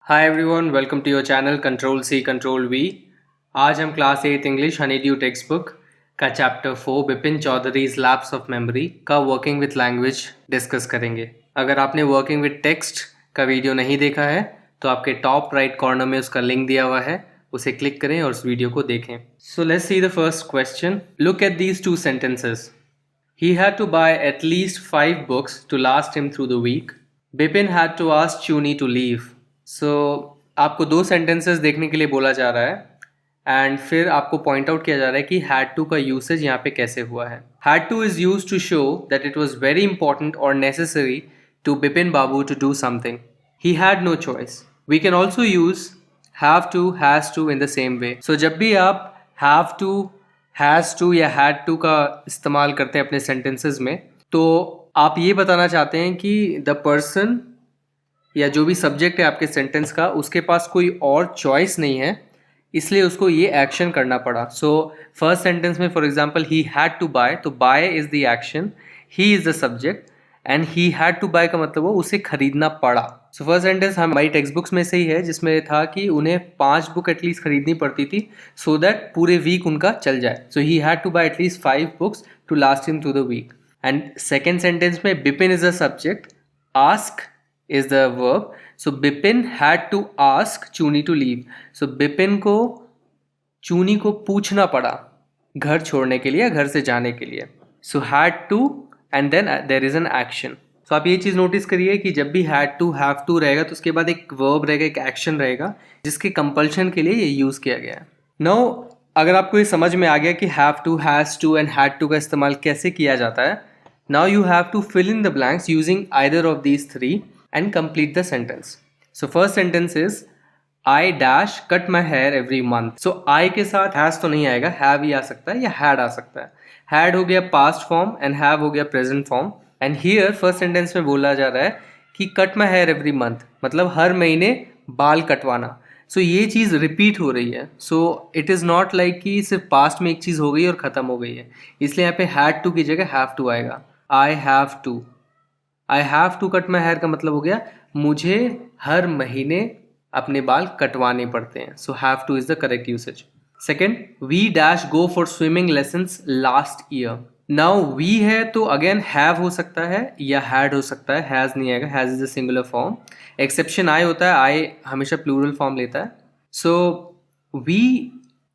Hi everyone, welcome to your channel control C control V. आज हम class 8 English honeydew textbook का chapter 4 Bipin Chaudhary's lapse of memory का working with language discuss करेंगे। अगर आपने working with text का video नहीं देखा है तो आपके टॉप राइट कॉर्नर में उसका लिंक दिया हुआ है, उसे क्लिक करें और उस वीडियो को देखें। सो let's see the first question. Look at these two sentences. He had to buy at least 5 books to last him through the week. Bipin had to ask Chuni to leave. So आपको दो sentences देखने के लिए बोला जा रहा है and फिर आपको पॉइंट आउट किया जा रहा है कि had to का यूसेज यहाँ पे कैसे हुआ है। Had to is used to show that it was very important or necessary to Bipin Babu to do something. He had no choice. We can also use have to, has to in the same way. So जब भी आप have to, has to या had to का इस्तेमाल करते हैं अपने sentences में, तो आप ये बताना चाहते हैं कि द पर्सन या जो भी सब्जेक्ट है आपके सेंटेंस का, उसके पास कोई और चॉइस नहीं है, इसलिए उसको ये एक्शन करना पड़ा। सो फर्स्ट सेंटेंस में for example he had to buy, तो buy is the action, he is the subject and he had to buy का मतलब वो उसे खरीदना पड़ा। सो फर्स्ट सेंटेंस हमारी टेक्स्ट बुक्स में से ही है, जिसमें था कि उन्हें 5 बुक एटलीस्ट खरीदनी पड़ती थी सो दैट पूरे वीक उनका चल जाए। So he had to buy at least 5 books to last him through the week. And second sentence में Bipin is the subject, ask is the verb. So Bipin had to ask Chuni to leave. So Bipin को चूनी को पूछना पड़ा घर छोड़ने के लिए, घर से जाने के लिए। So had to and then there is an action. तो आप ये चीज़ नोटिस करिए कि जब भी हैड टू हैव टू रहेगा तो उसके बाद एक वर्ब रहेगा, एक एक्शन रहेगा, जिसके कंपल्शन के लिए ये यूज़ किया गया है। नाउ अगर आपको ये समझ में आ गया कि have to, has to and had to का इस्तेमाल कैसे किया जाता है, now you have to fill in the blanks using either of these three and complete the sentence. So first sentence is I dash cut my hair every month. So I के साथ has तो नहीं आएगा, have he आ सकता है या had आ सकता है। हैड हो गया पास्ट फॉर्म एंड हैव हो गया present form. And here first sentence में बोला जा रहा है कि cut my hair every month, मतलब हर महीने बाल कटवाना। सो ये चीज़ रिपीट हो रही है। So it is not like कि सिर्फ पास्ट में एक चीज़ हो गई और ख़त्म हो गई है, इसलिए यहाँ पे हैड टू की जगह हैव टू आएगा। I have to cut my hair का मतलब हो गया मुझे हर महीने अपने बाल कटवाने पड़ते हैं। So have to is the correct usage. Second, we dash go for swimming lessons last year. Now we है तो अगेन हैव हो सकता है या हैड हो सकता है, हैज़ नहीं आएगा, has is a singular form. Exception I होता है, आई हमेशा प्लूरल फॉर्म लेता है। सो वी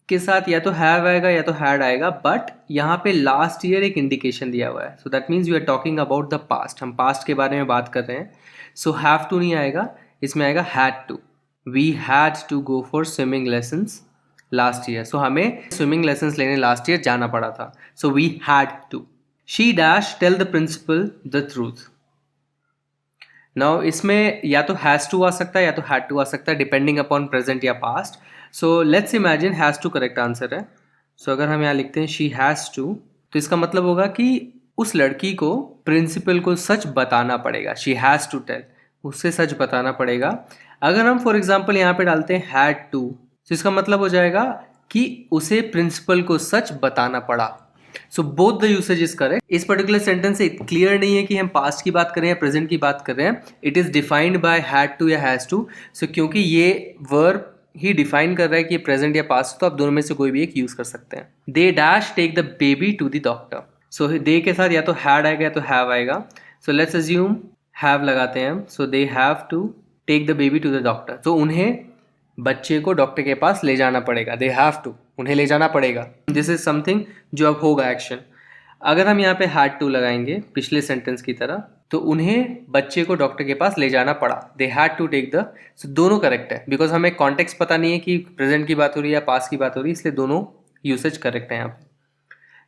के साथ या तो हैव आएगा या तो हैड आएगा, बट यहाँ पे लास्ट ईयर एक इंडिकेशन दिया हुआ है। So that means you are talking about the past, हम पास्ट के बारे में बात कर रहे हैं। सो हैव टू नहीं आएगा, इसमें आएगा had to. We had to go for swimming lessons last year. So हमें स्विमिंग लेसन्स लेने लास्ट ईयर जाना पड़ा था। So we had to. She dash tell the principal the truth. Now इसमें या तो हैज़ टू आ सकता है या तो हैड टू आ सकता है, डिपेंडिंग अपॉन प्रेजेंट या past. So let's imagine has to correct answer है। सो अगर हम यहाँ लिखते हैं शी हैज़ टू, तो इसका मतलब होगा कि उस लड़की को प्रिंसिपल को सच बताना पड़ेगा। शी हैज़ टू टेल, उससे सच बताना पड़ेगा। अगर हम फॉर एग्जाम्पल यहाँ पे डालते हैं हैड टू, तो इसका मतलब हो जाएगा कि उसे प्रिंसिपल को सच बताना पड़ा। So both the usage is correct. इस पर्टिकुलर सेंटेंस से क्लियर नहीं है कि हम पास्ट की बात कर रहे हैं या प्रेजेंट की बात कर रहे हैं। It is defined by had to या हैज टू। सो क्योंकि ये वर्ब ही डिफाइन कर रहा है कि प्रेजेंट या पास्ट, तो आप दोनों में से कोई भी एक यूज कर सकते हैं। They dash take the baby to the doctor. So they के साथ या तो हैड आएगा या तो हैव आएगा। सो लेट्स अज्यूम हैव लगाते हैं हम। So they have to take the baby to the doctor. तो उन्हें बच्चे को डॉक्टर के पास ले जाना पड़ेगा। दे हैव टू, उन्हें ले जाना पड़ेगा। दिस इज समथिंग जो अब होगा एक्शन। अगर हम यहाँ पे हैड टू लगाएंगे पिछले सेंटेंस की तरह, तो उन्हें बच्चे को डॉक्टर के पास ले जाना पड़ा। They had to take the. So दोनों करेक्ट है, बिकॉज हमें कॉन्टेक्स्ट पता नहीं है कि प्रेजेंट की बात हो रही है या पास्ट की बात हो रही है, इसलिए दोनों यूसेज करेक्ट है यहाँ पे।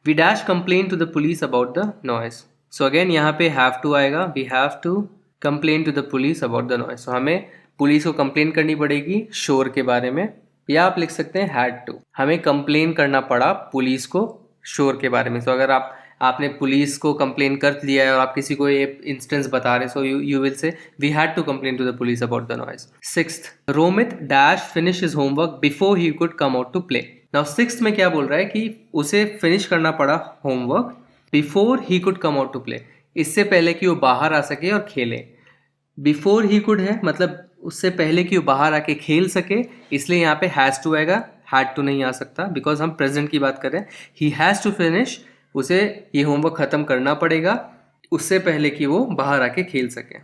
We dash complain to the police about the noise. So again यहाँ पे हैव टू आएगा। We have to complain to the police about the noise. So हमें पुलिस को कंप्लेन करनी पड़ेगी शोर के बारे में, या आप लिख सकते हैं हैड टू, हमें कंप्लेन करना पड़ा पुलिस को शोर के बारे में। तो अगर आपने पुलिस को कंप्लेन कर लिया है और आप किसी को ये इंस्टेंस बता रहे हैं, so you will say we had to complain to the police about the noise. Sixth, Romit dash finish his homework before he could come out to play. Now sixth में क्या बोल रहा है कि उसे फिनिश करना पड़ा homework before he could come out to play, इससे पहले कि वो बाहर आ सके और खेले। बिफोर ही कुड है मतलब उससे पहले कि वो बाहर आके खेल सके, इसलिए यहाँ पे हैज़ टू आएगा, हैड टू नहीं आ सकता, बिकॉज हम प्रेजेंट की बात कर रहे हैं. ही हैज़ टू फिनिश, उसे ये होमवर्क ख़त्म करना पड़ेगा उससे पहले कि वो बाहर आके खेल सके.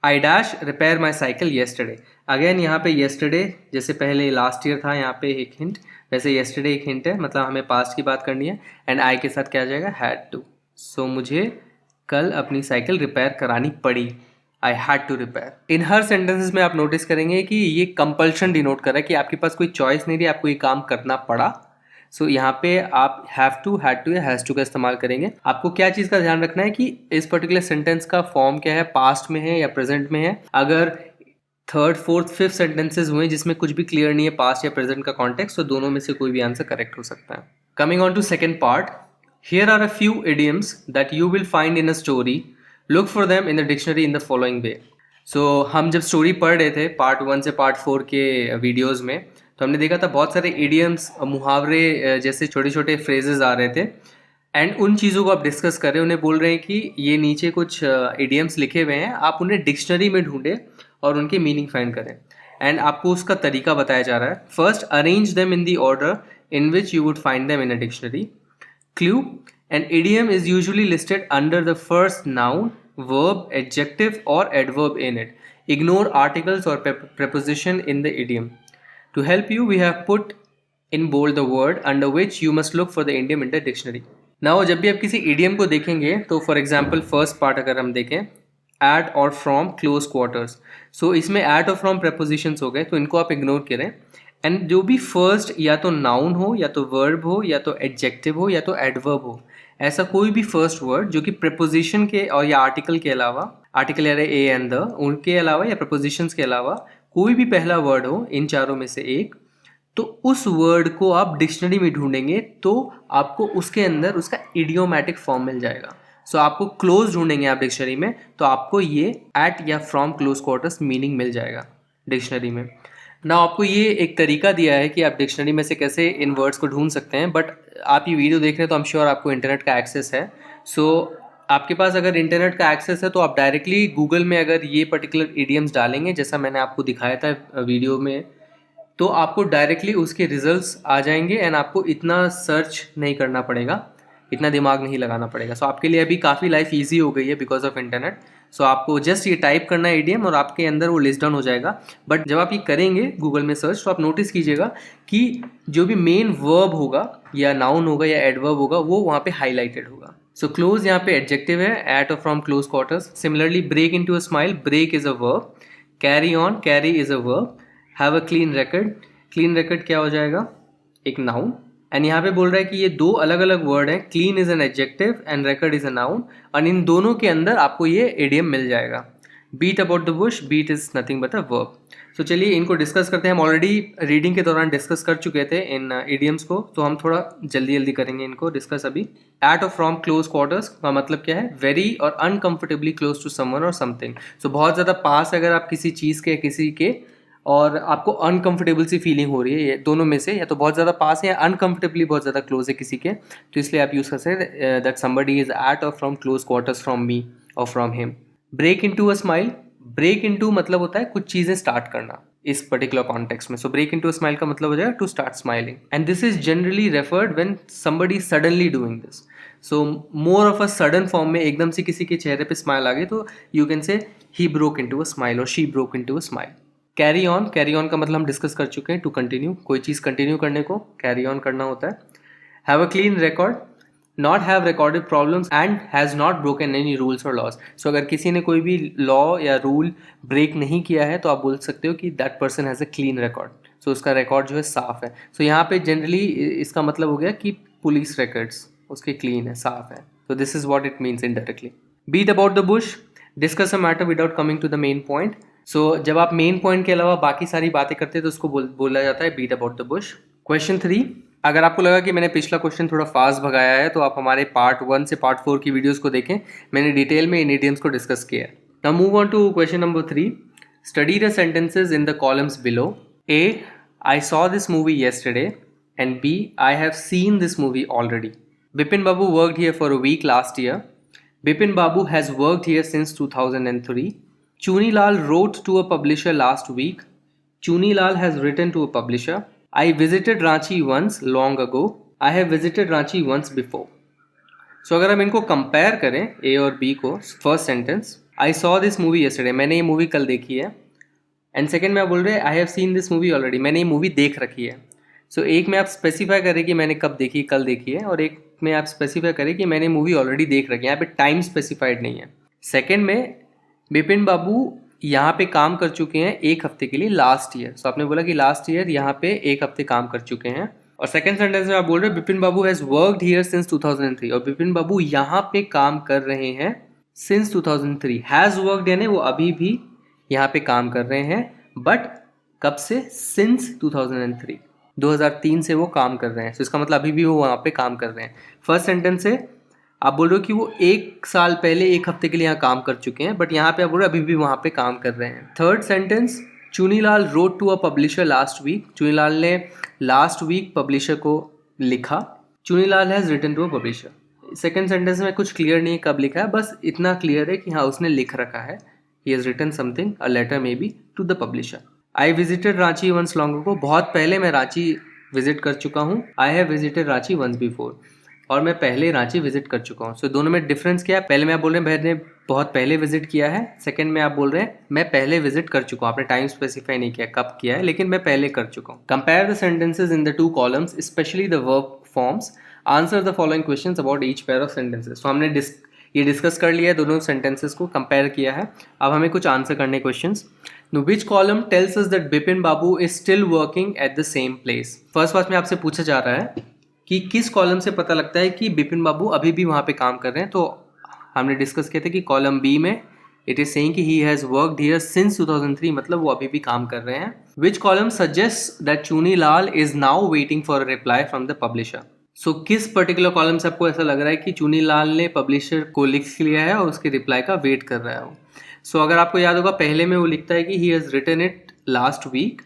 I dash repair my cycle yesterday. Again यहाँ पे येस्टरडे जैसे पहले लास्ट ईयर था, यहाँ पे एक हिंट, वैसे येस्टरडे एक हिंट है, मतलब हमें पास्ट की बात करनी है. एंड आई के साथ क्या आ जाएगा, हैड टू. सो मुझे कल अपनी साइकिल रिपेयर करानी पड़ी. I had to repair. इन हर सेंटेंसेस में आप नोटिस करेंगे कि ये कंपल्शन डिनोट कर रहा है कि आपके पास कोई चॉइस नहीं रही, आपको ये काम करना पड़ा. सो यहाँ पे आप हैव टू, हैड टू या हैज़ टू का इस्तेमाल करेंगे. आपको क्या चीज़ का ध्यान रखना है कि इस पर्टिकुलर सेंटेंस का फॉर्म क्या है, पास्ट में है या प्रेजेंट में है. अगर थर्ड, फोर्थ, फिफ्थ सेंटेंसेज हुए जिसमें कुछ भी क्लियर नहीं है पास्ट या प्रेजेंट का कॉन्टेक्स्ट, तो दोनों में से कोई भी आंसर करेक्ट हो सकता है. Coming on to second part, here are a few idioms that you will find in a story. Look for them in the dictionary in the following way. So हम जब स्टोरी पढ़ रहे थे part 1 से part 4 के videos में, तो हमने देखा था बहुत सारे इडियम्स, मुहावरे जैसे छोटे छोटे फ्रेजेस आ रहे थे. एंड उन चीज़ों को आप डिस्कस कर रहे हैं, उन्हें बोल रहे हैं कि ये नीचे कुछ इडियम्स लिखे हुए हैं, आप उन्हें डिक्शनरी में ढूंढें और उनके मीनिंग फाइंड करें. एंड आपको उसका तरीका बताया जा रहा है. First, arrange them in the order in which you would find them in a dictionary. Clue, an idiom is usually listed under the first noun, verb, adjective or adverb in it. Ignore articles or preposition in the idiom. To help you, we have put in bold the word under which you must look for the idiom in the dictionary. Now, जब भी आप किसी idiom को देखेंगे, तो for example first part अगर हम देखें, at or from close quarters. So इसमें at और from prepositions हो गए, तो इनको आप ignore करें. एंड जो भी फर्स्ट या तो नाउन हो, या तो वर्ब हो, या तो एडजेक्टिव हो, या तो एडवर्ब हो, ऐसा कोई भी फर्स्ट वर्ड जो कि प्रपोजिशन के और या आर्टिकल के अलावा, आर्टिकल या ए एंड द, उनके अलावा या प्रपोजिशंस के अलावा कोई भी पहला वर्ड हो इन चारों में से एक, तो उस वर्ड को आप डिक्शनरी में ढूंढेंगे तो आपको उसके अंदर उसका इडियोमैटिक फॉर्म मिल जाएगा. सो आपको क्लोज ढूंढेंगे आप डिक्शनरी में, तो आपको ये एट या फ्रॉम क्लोज क्वार्टर्स मीनिंग मिल जाएगा डिक्शनरी में. ना आपको ये एक तरीका दिया है कि आप डिक्शनरी में से कैसे इन वर्ड्स को ढूंढ सकते हैं, बट आप ये वीडियो देख रहे हैं तो आई एम श्योर आपको इंटरनेट का एक्सेस है. सो आपके पास अगर इंटरनेट का एक्सेस है तो आप डायरेक्टली गूगल में अगर ये पर्टिकुलर इडियम्स डालेंगे, जैसा मैंने आपको दिखाया था वीडियो में, तो आपको डायरेक्टली उसके रिजल्ट्स आ जाएंगे एंड आपको इतना सर्च नहीं करना पड़ेगा, इतना दिमाग नहीं लगाना पड़ेगा. सो आपके लिए अभी काफ़ी लाइफ ईजी हो गई है बिकॉज ऑफ इंटरनेट. सो आपको जस्ट ये टाइप करना है इडियम और आपके अंदर वो लिस्ट डाउन हो जाएगा. बट जब आप ये करेंगे गूगल में सर्च, तो आप नोटिस कीजिएगा कि जो भी मेन वर्ब होगा या नाउन होगा या एडवर्ब होगा वो वहाँ पे हाईलाइटेड होगा. सो क्लोज यहाँ पे एडजेक्टिव है, एट और from close quarters. Similarly break into a smile, break is a verb. Carry on, carry is a verb. Have a clean record, clean record क्या हो जाएगा, एक नाउन. एंड यहाँ पे बोल रहा है कि ये दो अलग अलग वर्ड हैं, clean is an adjective and record is a noun, और इन दोनों के अंदर आपको ये इडियम मिल जाएगा. Beat about the bush, beat is nothing but a verb. So चलिए इनको डिस्कस करते हैं. हम ऑलरेडी रीडिंग के दौरान डिस्कस कर चुके थे इन इडियम्स को, तो हम थोड़ा जल्दी जल्दी करेंगे इनको डिस्कस अभी. एट और फ्रॉम क्लोज क्वार्टर्स का मतलब क्या है, वेरी और अनकंफर्टेबली क्लोज टू समवन और समथिंग. सो बहुत ज़्यादा पास अगर आप किसी चीज़ के, किसी के, और आपको अनकंफर्टेबल सी फीलिंग हो रही है, ये दोनों में से या तो बहुत ज़्यादा पास है या अनकंफर्टेबली बहुत ज़्यादा क्लोज है किसी के, तो इसलिए आप यूज़ कर सकते हैं दैट समबडी इज एट और from close quarters from me or from him. Break into a smile, break into मतलब होता है कुछ चीज़ें स्टार्ट करना इस पर्टिकुलर कॉन्टेक्स्ट में. So break into a smile का मतलब हो जाएगा to start smiling, and this is generally referred when somebody suddenly doing this. So more of a sudden form में एकदम से किसी के चेहरे पे स्माइल आ गई, तो you can say he broke into a smile or she broke into a smile. Carry on, carry on का मतलब हम डिस्कस कर चुके हैं, टू कंटिन्यू, कोई चीज़ कंटिन्यू करने को कैरी ऑन करना होता है. Have a clean record, not have recorded problems and has not broken any rules और लॉज. सो अगर किसी ने कोई भी लॉ या रूल ब्रेक नहीं किया है तो आप बोल सकते हो कि that person has a clean record. So उसका रिकॉर्ड जो है साफ है. सो यहाँ पे जनरली इसका मतलब हो गया कि पुलिस रिकॉर्ड्स उसके क्लीन है, साफ है. तो this is what it means indirectly. Beat about the bush, discuss a matter without coming to the main point. So जब आप मेन पॉइंट के अलावा बाकी सारी बातें करते हैं तो उसको बोला जाता है beat about the bush. Question 3, अगर आपको लगा कि मैंने पिछला क्वेश्चन थोड़ा फास्ट भगाया है तो आप हमारे पार्ट 1 से पार्ट 4 की वीडियोस को देखें, मैंने डिटेल में इन इडियम्स को डिस्कस किया है. Now move on to question number 3. Study the sentences in the columns below. A, I saw this movie yesterday, and B, I have seen this movie already. Bipin Babu worked here for a week last year. Bipin Babu has worked here since 2003. Chunilal wrote to a publisher last week. Chunilal has written to a publisher. I visited Ranchi once long ago. I have visited Ranchi once before. So अगर हम इनको compare करें ए और B को, first sentence I saw this movie yesterday, मैंने ये movie कल देखी है. एंड सेकेंड में आप बोल रहे हैं आई have seen this movie already, मैंने ये मूवी देख रखी है. सो एक में आप स्पेसिफाई करें कि मैंने कब देखी, कल देखी है, और एक में आप स्पेसिफाई करें कि मैंने मूवी ऑलरेडी देख रखी है. यहाँ पे टाइम स्पेसिफाइड नहीं है. सेकेंड में बिपिन बाबू यहाँ पे काम कर चुके हैं एक हफ्ते के लिए लास्ट ईयर. सो आपने बोला कि लास्ट ईयर यहाँ पे एक हफ्ते काम कर चुके हैं. और सेकंड सेंटेंस में आप बोल रहे हो बिपिन बाबू हैज़ वर्कड हियर सिंस 2003, और बिपिन बाबू यहाँ पे काम कर रहे हैं सिंस 2003. हैज़ वर्कड यानी वो अभी भी यहाँ पे काम कर रहे हैं, बट कब से? सिंस 2003, 2003 से वो काम कर रहे हैं. तो इसका मतलब अभी भी वो वहाँ पे काम कर रहे हैं. फर्स्ट सेंटेंस से आप बोल रहे हो कि वो एक साल पहले एक हफ्ते के लिए यहाँ काम कर चुके हैं, बट यहाँ पे आप बोल रहे हो अभी भी वहाँ पे काम कर रहे हैं. Third sentence, Chunilal wrote to a publisher last week. Chunilal ने लास्ट वीक पब्लिशर को लिखा. Chunilal has written to a publisher. Second sentence में कुछ क्लियर नहीं है कब लिखा है, बस इतना क्लियर है कि हाँ उसने लिख रखा है. He has written something, a letter may be to the publisher. I visited Ranchi once long ago, बहुत पहले मैं रांची विजिट कर चुका हूँ. I have visited Ranchi once before, और मैं पहले रांची विजिट कर चुका हूँ. सो दोनों में डिफरेंस क्या है? पहले में आप बोल रहे हैं मैंने बहुत पहले विजिट किया है, सेकंड में आप बोल रहे हैं मैं पहले विजिट कर चुका हूँ. आपने टाइम स्पेसिफाई नहीं किया कब किया है, लेकिन मैं पहले कर चुका हूँ. Compare the sentences in the two columns, specially the verb forms. Answer the following questions about each pair of sentences. तो हमने ये डिस्कस कर लिया है, दोनों सेंटेंसेस को कंपेयर किया है. अब हमें कुछ आंसर करने questions. Which column tells us that Bipin Babu is still working at the same place. First बात में आपसे पूछा जा रहा है कि किस कॉलम से पता लगता है कि बिपिन बाबू अभी भी वहाँ पे काम कर रहे हैं. तो हमने डिस्कस किया था कि कॉलम बी में इट इज सेइंग कि he has worked here since 2003, मतलब वो अभी भी काम कर रहे हैं. Which column suggest that Chunilal is now waiting for a reply from the publisher. So किस पर्टिकुलर कॉलम से आपको ऐसा लग रहा है कि चुनीलाल ने पब्लिशर को लिख लिया है और उसके रिप्लाई का वेट कर रहा है वो. सो अगर आपको याद होगा पहले में वो लिखता है कि he has written it last week,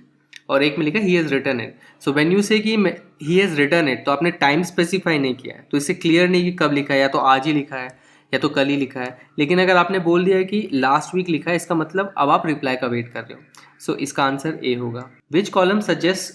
और एक में लिखा he has written it. So when you say कि ही हैज़ रिटन इट, तो आपने टाइम स्पेसिफाई नहीं किया है, तो इससे क्लियर नहीं कि कब लिखा है, या तो आज ही लिखा है या तो कल ही लिखा है. लेकिन अगर आपने बोल दिया है कि लास्ट वीक लिखा है, इसका मतलब अब आप रिप्लाई का वेट कर रहे हो. सो इसका आंसर ए होगा. Which column suggest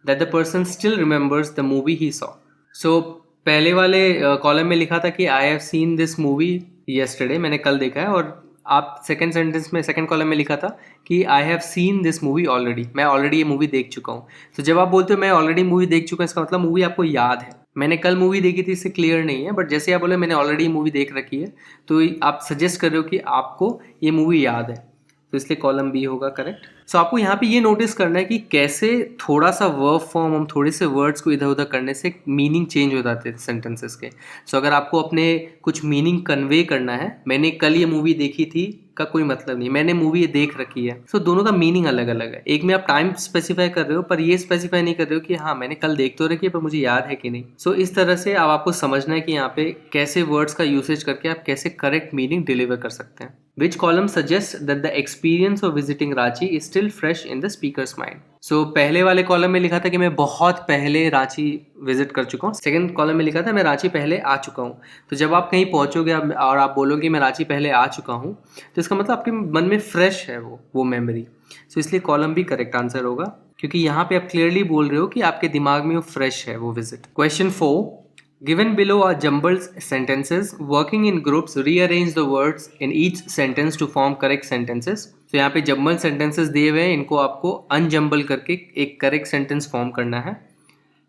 that the person still remembers the movie he saw. So पहले वाले कॉलम में लिखा था कि I have seen this movie yesterday, मैंने कल देखा है. और आप सेकंड सेंटेंस में सेकंड कॉलम में लिखा था कि I have seen this movie already, मैं ऑलरेडी ये मूवी देख चुका हूँ. तो जब आप बोलते हो मैं ऑलरेडी मूवी देख चुका हूँ, इसका मतलब मूवी आपको याद है. मैंने कल मूवी देखी थी, इससे क्लियर नहीं है, बट जैसे आप बोले मैंने ऑलरेडी मूवी देख रखी है, तो आप सजेस्ट कर रहे हो कि आपको ये मूवी याद है, तो इसलिए कॉलम बी होगा करेक्ट. सो आपको यहाँ पे ये नोटिस करना है कि कैसे थोड़ा सा वर्ब फॉर्म, हम थोड़े से वर्ड्स को इधर उधर करने से मीनिंग चेंज हो जाते हैं सेंटेंसेस के. सो अगर आपको अपने कुछ मीनिंग कन्वे करना है, मैंने कल ये मूवी देखी थी का कोई मतलब नहीं, मैंने मूवी ये देख रखी है. सो दोनों का मीनिंग अलग अलग है. एक में आप टाइम स्पेसिफाई कर रहे हो, पर ये स्पेसिफाई नहीं कर रहे हो कि हाँ मैंने कल देख तो रखी है पर मुझे याद है कि नहीं. सो इस तरह से अब आपको समझना है कि यहाँ पे कैसे वर्ड्स का यूसेज करके आप कैसे करेक्ट मीनिंग डिलीवर कर सकते हैं. Which column suggests that the experience of visiting Ranchi is still fresh in the speaker's mind? So पहले वाले कॉलम में लिखा था कि मैं बहुत पहले रांची विजिट कर चुका हूँ. सेकंड कॉलम में लिखा था मैं रांची पहले आ चुका हूँ. तो जब आप कहीं पहुँचोगे और आप बोलोगे मैं रांची पहले आ चुका हूँ, तो इसका मतलब आपके मन में फ्रेश है वो मेमोरी. सो इसलिए कॉलम भी करेक्ट आंसर होगा, क्योंकि यहाँ पे आप क्लियरली बोल रहे हो कि आपके दिमाग में वो फ्रेश है वो visit. Question 4. Given below are jumbled sentences. Working in groups, rearrange the words in each sentence to form correct sentences. तो यहाँ पे जम्बल sentences दिए हुए हैं, इनको आपको unjumble करके एक correct sentence form करना है.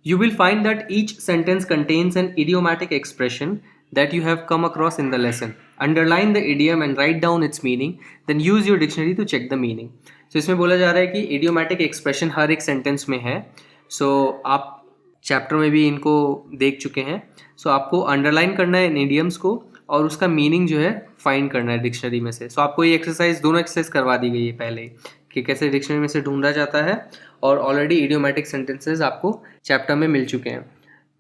You will find that each sentence contains an idiomatic expression that you have come across in the lesson. Underline the idiom and write down its meaning. Then use your dictionary to check the meaning. So इसमें बोला जा रहा है कि idiomatic expression हर एक sentence में है. So आप चैप्टर में भी इनको देख चुके हैं. सो आपको अंडरलाइन करना है इन इडियम्स को, और उसका मीनिंग जो है फाइंड करना है डिक्शनरी में से. सो आपको ये एक्सरसाइज, दोनों एक्सरसाइज करवा दी गई है पहले कि कैसे डिक्शनरी में से ढूंढा जाता है, और ऑलरेडी इडियोमेटिक सेंटेंसेस आपको चैप्टर में मिल चुके हैं.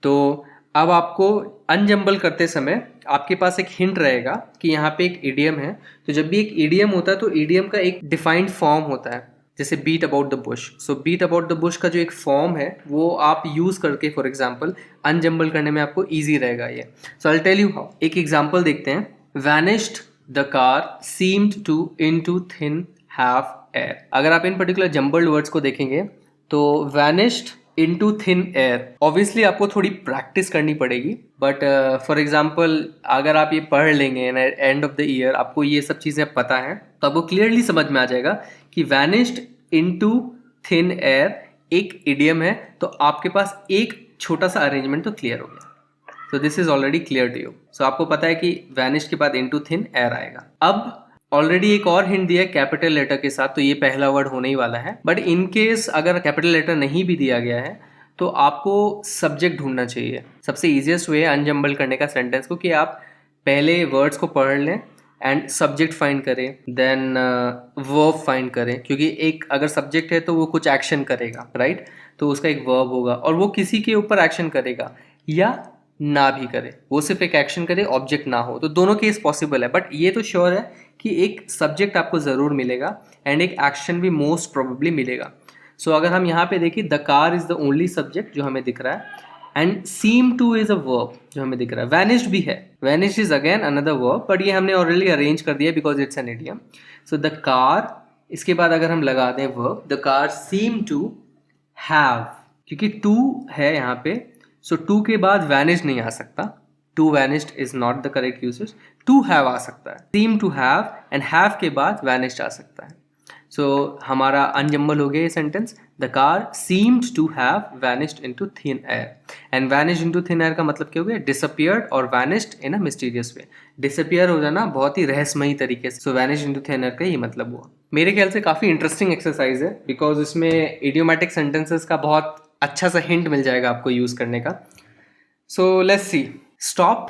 तो अब आपको अनजम्बल करते समय आपके पास एक हिंट रहेगा कि यहाँ पे एक इडियम है. तो जब भी एक इडियम होता है तो इडियम का एक डिफाइंड फॉर्म होता है, जैसे beat about the bush. So beat about the bush का जो एक फॉर्म है वो आप यूज़ करके फॉर एग्जांपल अनजम्बल करने में आपको इजी रहेगा ये. So I tell you how. एक एग्जांपल देखते हैं. Vanished the car seemed to into thin have air. अगर आप इन पर्टिकुलर जम्बल्ड वर्ड्स को देखेंगे तो vanished into thin air, obviously आपको थोड़ी प्रैक्टिस करनी पड़ेगी, बट फॉर एग्जाम्पल अगर आप ये पढ़ लेंगे एंड ऑफ द ईयर, आपको ये सब चीज़ें पता हैं तो आपको क्लियरली समझ में आ जाएगा कि वैनिश्ड इनटू थिन एयर एक इडियम है, तो आपके पास एक छोटा सा अरेंजमेंट तो क्लियर हो गया। So this is already clear to you. So आपको पता है कि वैनिश के बाद इनटू थिन एयर आएगा। अब ऑलरेडी एक और हिंट दिया है कैपिटल लेटर के साथ, तो ये पहला वर्ड होने ही वाला है, बट इन केस अगर कैपिटल लेटर नहीं भी दिया गया है तो आपको सब्जेक्ट ढूंढना चाहिए। सबसे ईजिएस्ट वे है अनजम्बल करने का सेंटेंस को कि आप पहले वर्ड्स को पढ़ लें एंड सब्जेक्ट फाइंड करें, देन वर्ब फाइंड करें, क्योंकि एक अगर सब्जेक्ट है तो वो कुछ एक्शन करेगा, राइट? तो उसका एक वर्ब होगा और वो किसी के ऊपर एक्शन करेगा या ना भी करे, वो सिर्फ एक एक्शन करे, ऑब्जेक्ट ना हो, तो दोनों केस पॉसिबल है। बट ये तो श्योर है कि एक सब्जेक्ट आपको ज़रूर मिलेगा एंड एक एक्शन भी मोस्ट प्रोबेबली मिलेगा। सो अगर हम यहाँ पे देखें, the car is the only subject जो हमें दिख रहा है and seem to is a verb जो हमें दिख रहा है। वैनिश्ड भी है, vanished is again another verb, but ये हमने ऑलरेडी अरेंज कर दिया because it's an idiom. So the car, इसके बाद अगर हम लगा दें verb, the car seem to have, क्योंकि टू है यहाँ पे, सो टू के बाद वैनिश नहीं आ सकता, to vanished is not the correct usage, to have आ सकता है, seem to have and have के बाद वैनिश्ड आ सकता है। सो हमारा अनजम्बल हो गया ये sentence, the car seemed to have vanished into thin air. And vanished into thin air का मतलब क्या हो गया? डिसअपियर्ड और vanished in a mysterious way. Disappear हो जाना बहुत ही रहस्यमयी तरीके से, so vanished into thin air का ये मतलब हुआ। मेरे ख्याल से काफ़ी इंटरेस्टिंग एक्सरसाइज है बिकॉज इसमें इडियोमैटिक सेंटेंसेस का बहुत अच्छा सा हिंट मिल जाएगा आपको यूज़ करने का। So let's see, stop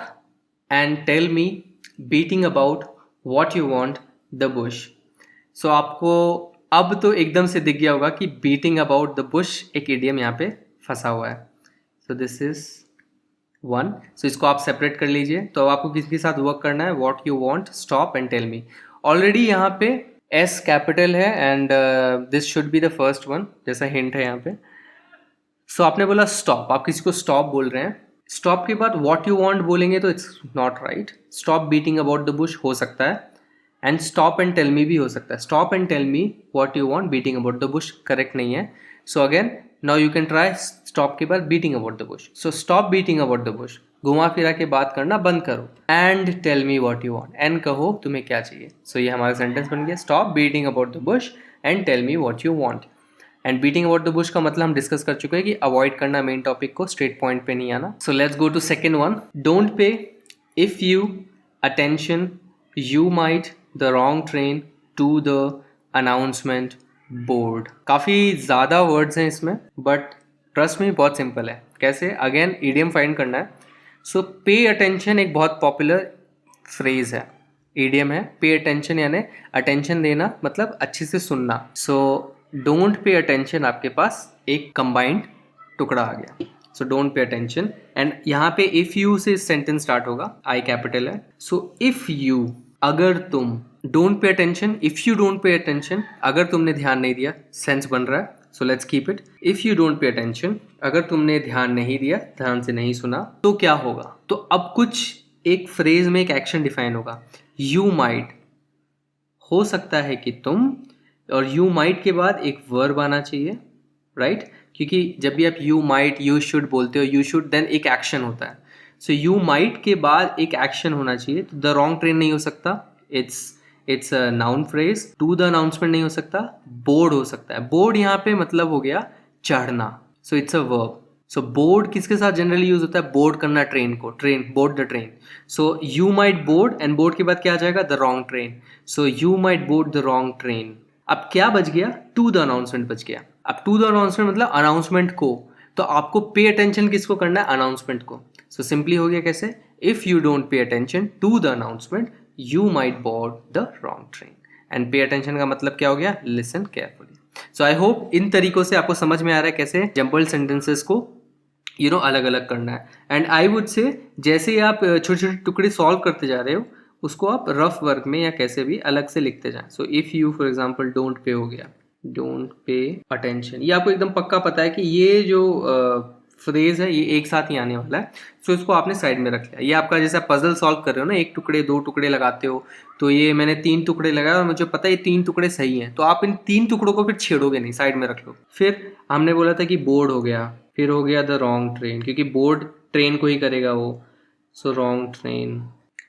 and tell me beating about what you want the bush. So आपको अब तो एकदम से दिख गया होगा कि बीटिंग अबाउट द बुश एक इडियम यहाँ पे फंसा हुआ है। So this is one. So इसको आप सेपरेट कर लीजिए। तो आपको किसके साथ वर्क करना है? What you want, stop and tell me. Already यहाँ पे एस कैपिटल है and this should be the first one, जैसा हिंट है यहाँ पे। सो आपने बोला स्टॉप, आप किसी को स्टॉप बोल रहे हैं, स्टॉप के बाद व्हाट यू वांट बोलेंगे तो it's not right. Stop beating about the bush हो सकता है and stop and tell me भी हो सकता है। Stop and tell me what you want, beating about the bush correct नहीं है। So again now you can try stop के बाद beating about the bush. So stop beating about the bush, घुमा फिरा के बात करना बंद करो, and tell me what you want, and कहो तुम्हें क्या चाहिए। सो ये हमारा सेंटेंस बन गया, stop beating about the bush and tell me what you want. And beating about the bush का मतलब हम डिस्कस कर चुके हैं कि अवॉइड करना मेन टॉपिक को, स्ट्रेट पॉइंट पे नहीं आना। So let's go to second one, don't pay if you attention you might the wrong train to the announcement board. काफ़ी ज़्यादा वर्ड्स हैं इसमें बट ट्रस्ट में बहुत सिंपल है। कैसे? अगेन ईडियम फाइंड करना है। सो पे अटेंशन एक बहुत पॉपुलर फ्रेज है, ईडियम है। पे अटेंशन यानी अटेंशन देना, मतलब अच्छे से सुनना। सो डोंट पे अटेंशन आपके पास एक कंबाइंड टुकड़ा आ गया। So don't pay attention and यहाँ पे इफ यू से सेंटेंस स्टार्ट होगा, आई कैपिटल है। सो इफ यू, अगर तुम, don't pay attention, if you don't pay attention, अगर तुमने ध्यान नहीं दिया, सेंस बन रहा है। So let's keep it, if you don't pay attention, अगर तुमने ध्यान नहीं दिया, ध्यान से नहीं सुना, तो क्या होगा? तो अब कुछ एक फ्रेज में एक एक्शन डिफाइन होगा, यू माइट, हो सकता है कि तुम, और यू माइट के बाद एक वर्ब आना चाहिए, राइट? क्योंकि जब भी आप यू माइट, यू शुड बोलते हो, यू शुड देन एक एक्शन होता है। सो यू माइट के बाद एक एक्शन होना चाहिए। तो द रॉन्ग ट्रेन नहीं हो सकता, it's a noun phrase. To the announcement नहीं हो सकता, बोर्ड हो सकता है। बोर्ड यहाँ पे मतलब हो गया चढ़ना, so it's a verb. So board किसके साथ जनरली यूज होता है? बोर्ड करना ट्रेन को, train, board the train. So you might board and board के बाद क्या आ जाएगा? The wrong train. So you might board the wrong train. अब क्या बच गया? टू द अनाउंसमेंट बच गया। अब टू द अनाउंसमेंट मतलब अनाउंसमेंट को, तो आपको पे अटेंशन किसको करना है? अनाउंसमेंट को। सो सिंपली हो गया कैसे? If you don't pay attention to the announcement you might board the wrong train. And pay attention का मतलब क्या हो गया? Listen carefully. So I hope इन तरीकों से आपको समझ में आ रहा है कैसे जम्बल्ड सेंटेंसेस को अलग अलग करना है। एंड आई वुड से जैसे ही आप छोटे छोटे टुकड़े सॉल्व करते जा रहे हो, उसको आप रफ वर्क में या कैसे भी अलग से लिखते जाएं। So if you for example don't pay हो गया, डोंट पे अटेंशन, ये आपको एकदम पक्का पता है कि ये जो फ्रेज है ये एक साथ ही आने वाला है, सो इसको आपने साइड में रख लिया। ये आपका जैसा पजल सॉल्व कर रहे हो ना, एक टुकड़े दो टुकड़े लगाते हो, तो ये मैंने 3 टुकड़े लगाए और मुझे पता है ये 3 टुकड़े सही हैं, तो आप इन 3 टुकड़ों को फिर छेड़ोगे नहीं, साइड में रख लो। फिर हमने बोला था कि बोर्ड हो गया, फिर हो गया द रॉन्ग ट्रेन, क्योंकि बोर्ड ट्रेन को ही करेगा वो, सो रॉन्ग ट्रेन।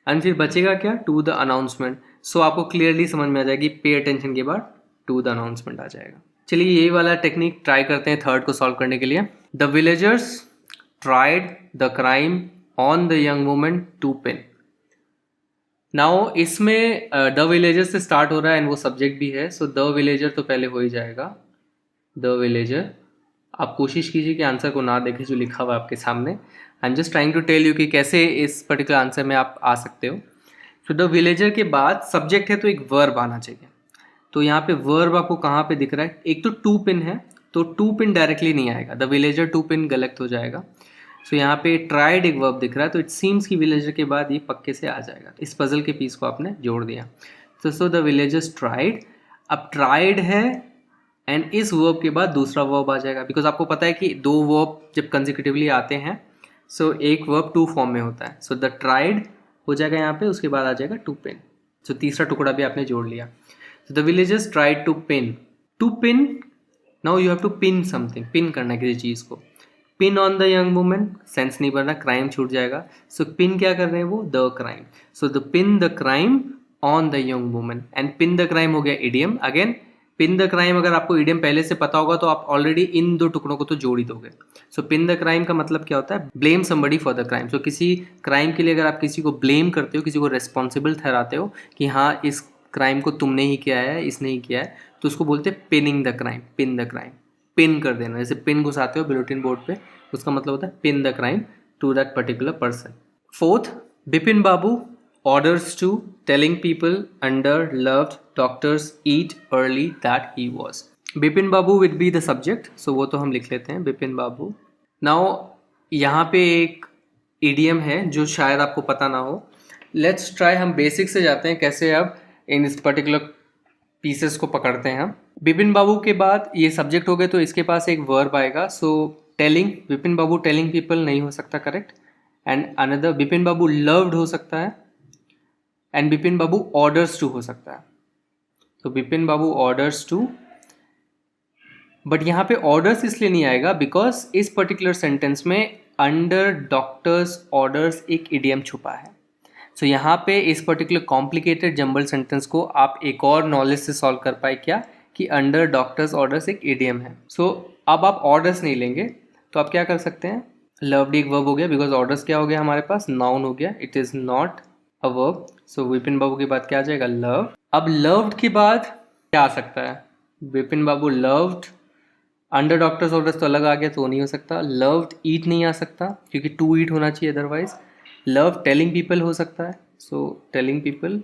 एंड फिर बचेगा क्या, टू द अनाउंसमेंट। सो आपको क्लियरली समझ में आ जाएगी, पे अटेंशन के बाद टू द अनाउंसमेंट आ जाएगा। चलिए ये वाला टेक्निक ट्राई करते हैं थर्ड को सॉल्व करने के लिए। The villagers tried the crime on the young woman to pin. Now इसमें द विलेजर से स्टार्ट हो रहा है एंड वो सब्जेक्ट भी है, सो द विलेजर तो पहले हो ही जाएगा, द विलेजर। आप कोशिश कीजिए कि आंसर को ना देखें जो लिखा हुआ है आपके सामने। I am just trying to tell you कि कैसे इस पर्टिकुलर आंसर में आप आ सकते हो। सो द विलेजर के बाद सब्जेक्ट है तो एक वर्ब आना चाहिए, तो यहाँ पे वर्ब आपको कहाँ पे दिख रहा है, एक तो टू पिन है, तो टू पिन डायरेक्टली नहीं आएगा, द विलेजर टू पिन गलत हो जाएगा। सो यहाँ पे ट्राइड एक वर्ब दिख रहा है, तो इट सीम्स कि विलेजर के बाद ये पक्के से आ जाएगा। इस पजल के पीस को आपने जोड़ दिया, तो सो द विलेजर्स ट्राइड। अब ट्राइड है एंड इस वर्ब के बाद दूसरा वर्ब आ जाएगा, बिकॉज आपको पता है कि दो वर्ब जब कंसेक्यूटिवली आते हैं सो एक वर्ब टू फॉर्म में होता है, सो द ट्राइड हो जाएगा यहाँ पे, उसके बाद आ जाएगा टू पिन। सो तीसरा टुकड़ा भी आपने जोड़ लिया। So the villagers tried to pin. To pin, now you have to pin something. Pin करना है किसी चीज़ को। Pin on the young woman, sense नहीं बन रहा, क्राइम छूट जाएगा। So pin क्या कर रहे हैं वो, the crime. So the pin the crime on the young woman. And pin the crime हो गया idiom. Again, pin the crime अगर आपको idiom पहले से पता होगा तो आप ऑलरेडी इन दो टुकड़ों को तो जोड़ ही दोगे। So pin the crime का मतलब क्या होता है, blame somebody for the crime. So किसी क्राइम के लिए अगर आप किसी को blame करते हो, किसी को responsible ठहराते हो कि हाँ इस क्राइम को तुमने ही किया है, इसने ही किया है, तो उसको बोलते हैं pinning the crime. Pin the crime, pin कर देना, जैसे पिन घुसाते हो बुलेटिन बोर्ड पे, उसका मतलब होता है pin the crime to that particular person. Fourth, Bipin Babu orders to telling people under loved doctors eat early that he was. Bipin Babu with be the subject, so वो तो हम लिख लेते हैं बिपिन बाबू। नाउ यहाँ पे एक इडियम है जो शायद आपको पता ना हो। लेट्स ट्राई, हम बेसिक से जाते हैं कैसे अब इन इस पर्टिकुलर पीसेस को पकड़ते हैं हम। बिपिन बाबू के बाद ये सब्जेक्ट हो गए, तो इसके पास एक वर्ब आएगा। So telling, Bipin Babu telling people नहीं हो सकता, correct. And another, Bipin Babu loved हो सकता है, and Bipin Babu orders to हो सकता है। तो Bipin Babu orders to, but यहाँ पे ऑर्डर्स इसलिए नहीं आएगा बिकॉज इस पर्टिकुलर सेंटेंस में अंडर डॉक्टर्स ऑर्डर्स एक इडियम छुपा है। सो यहाँ पे इस पर्टिकुलर कॉम्प्लिकेटेड जंबल सेंटेंस को आप एक और नॉलेज से सॉल्व कर पाए क्या, कि अंडर डॉक्टर्स ऑर्डर्स एक इडियम है। सो अब आप ऑर्डर्स नहीं लेंगे तो आप क्या कर सकते हैं, लव्ड एक वर्ब हो गया, बिकॉज ऑर्डर्स क्या हो गया हमारे पास, नाउन हो गया, it is not a verb. So Vipin Babu के बाद क्या आ जाएगा, लव। अब लव्ड के बाद क्या आ सकता है, विपिन बाबू लव्ड, अंडर डॉक्टर्स ऑर्डर्स तो अलग आ गया तो नहीं हो सकता। लव्ड ईट नहीं आ सकता क्योंकि टू ईट होना चाहिए अदरवाइज। लव टेलिंग पीपल हो सकता है, सो टेलिंग पीपल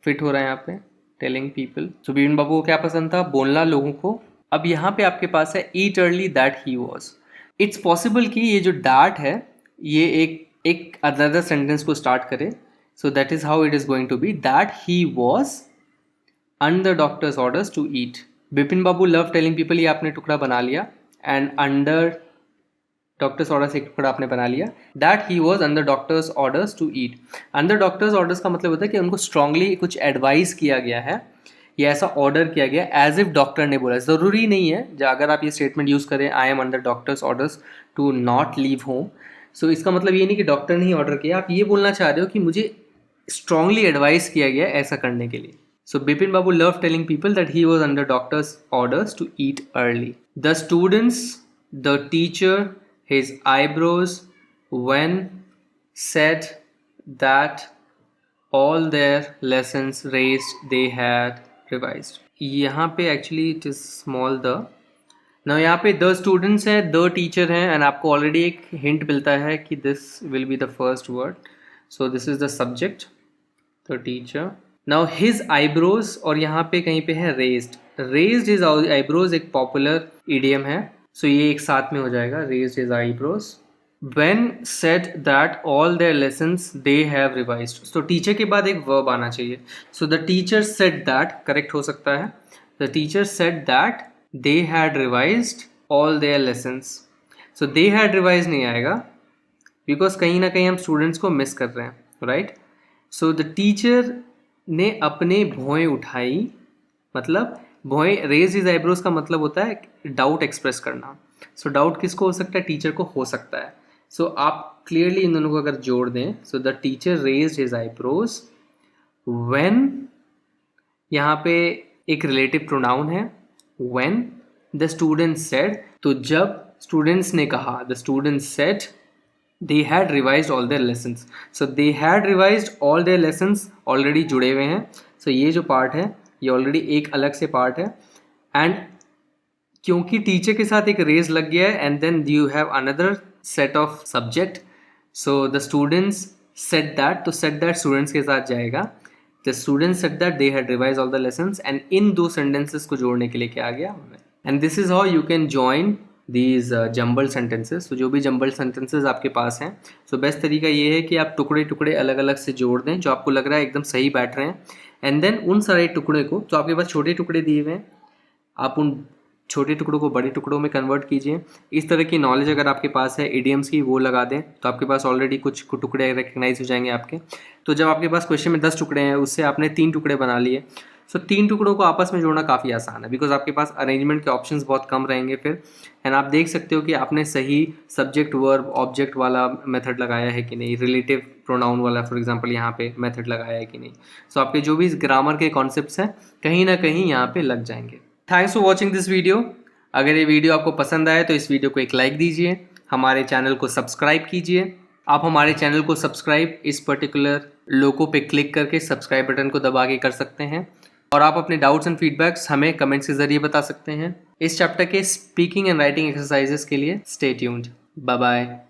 फिट हो रहा है यहाँ पे, टेलिंग पीपल। सो बिपिन बाबू को क्या पसंद था, बोलना लोगों को। अब यहाँ पे आपके पास है eat early that he was. It's possible कि ये जो दैट है ये एक अदर सेंटेंस को स्टार्ट करे, so that is how it is going to be, that he was under doctors orders to eat. Bipin Babu love telling people, ये आपने टुकड़ा बना लिया, एंड अंडर डॉक्टर्स ऑर्डर्स एक टुकड़ा आपने बना लिया, that he was under doctors orders to eat. Under doctors orders का मतलब होता है कि उनको स्ट्रांगली कुछ एडवाइस किया गया है या ऐसा ऑर्डर किया गया एज इफ डॉक्टर ने बोला। ज़रूरी नहीं है अगर आप ये स्टेटमेंट यूज़ करें, I am under doctors orders to not leave home, so इसका मतलब ये नहीं कि डॉक्टर ने ही ऑर्डर किया, आप ये बोलना चाह रहे हो कि मुझे स्ट्रांगली एडवाइस किया गया ऐसा करने के लिए। So Bipin Babu love telling people that he was under doctors orders to eat early. The students, the teacher, his eyebrows when said that all their lessons raised they had revised। यहाँ पे actually it is small the, now यहाँ पे the students है, the teacher है, and आपको already एक hint मिलता है कि this will be the first word, so this is the subject, the teacher। now his eyebrows, और यहाँ पे कहीं पे है raised, raised his eyebrows एक popular idiom है, सो ये एक साथ में हो जाएगा, raised his eyebrows। when said that all their lessons they have revised, तो टीचर के बाद एक verb आना चाहिए, so the teacher said that correct हो सकता है, the teacher said that they had revised all their lessons। So they had revise नहीं आएगा, बिकॉज कहीं ना कहीं हम स्टूडेंट्स को मिस कर रहे हैं, राइट। सो द टीचर ने अपने भौएं उठाई, मतलब भौएं, रेज हिज आईब्रोज का मतलब होता है डाउट एक्सप्रेस करना। सो डाउट किसको हो सकता है, टीचर को हो सकता है। सो आप क्लियरली इन दोनों को अगर जोड़ दें, so the teacher raised his eyebrows when, यहाँ पे एक रिलेटिव प्रोनाउन है व्हेन द स्टूडेंट सेड, तो जब स्टूडेंट्स ने कहा, the student said they had revised all their lessons, so they had revised all their lessons already जुड़े हुए हैं। so ये जो पार्ट है ये ऑलरेडी एक अलग से पार्ट है, एंड क्योंकि टीचर के साथ एक रेज लग गया है and then you have another set of subject, so the students said that, तो सेड दैट स्टूडेंट्स के साथ जाएगा, the students said that they had revise all the lessons, and इन दो सेंटेंसेस को जोड़ने के लिए क्या आ गया, and this is how you can join these jumble sentences. तो जो भी जम्बल सेंटेंसेस आपके पास हैं, सो बेस्ट तरीका ये है कि आप टुकड़े टुकड़े अलग अलग से जोड़ दें जो आपको लग रहा है एकदम सही बैठ रहे हैं, एंड देन उन सारे टुकड़े को, तो आपके पास छोटे टुकड़े दिए हुए हैं, आप उन छोटे टुकड़ों को बड़े टुकड़ों में कन्वर्ट कीजिए। इस तरह की नॉलेज अगर आपके पास है इडियम्स की, वो लगा दें, तो आपके पास ऑलरेडी कुछ टुकड़े रिकग्नाइज हो जाएंगे आपके। तो जब आपके पास क्वेश्चन में 10 टुकड़े हैं, उससे आपने 3 टुकड़े बना लिए, सो 3 टुकड़ों को आपस में जोड़ना काफ़ी आसान है, बिकॉज आपके पास अरेंजमेंट के ऑप्शंस बहुत कम रहेंगे फिर, एंड आप देख सकते हो कि आपने सही सब्जेक्ट वर्ब ऑब्जेक्ट वाला मेथड लगाया है कि नहीं, रिलेटिव प्रोनाउन वाला फॉर एग्जांपल यहाँ पे मेथड लगाया है कि नहीं। सो आपके जो भी ग्रामर के कॉन्सेप्ट्स हैं कहीं ना कहीं यहाँ पे लग जाएंगे। Thanks for watching this video. अगर ये वीडियो आपको पसंद आए तो इस वीडियो को एक लाइक दीजिए, हमारे चैनल को सब्सक्राइब कीजिए। आप हमारे चैनल को सब्सक्राइब इस पर्टिकुलर लोगो पे क्लिक करके सब्सक्राइब बटन को दबा के कर सकते हैं, और आप अपने डाउट्स एंड फीडबैक्स हमें कमेंट्स के जरिए बता सकते हैं। इस चैप्टर के स्पीकिंग एंड राइटिंग एक्सरसाइजेस के लिए स्टे ट्यून्ड। Bye bye.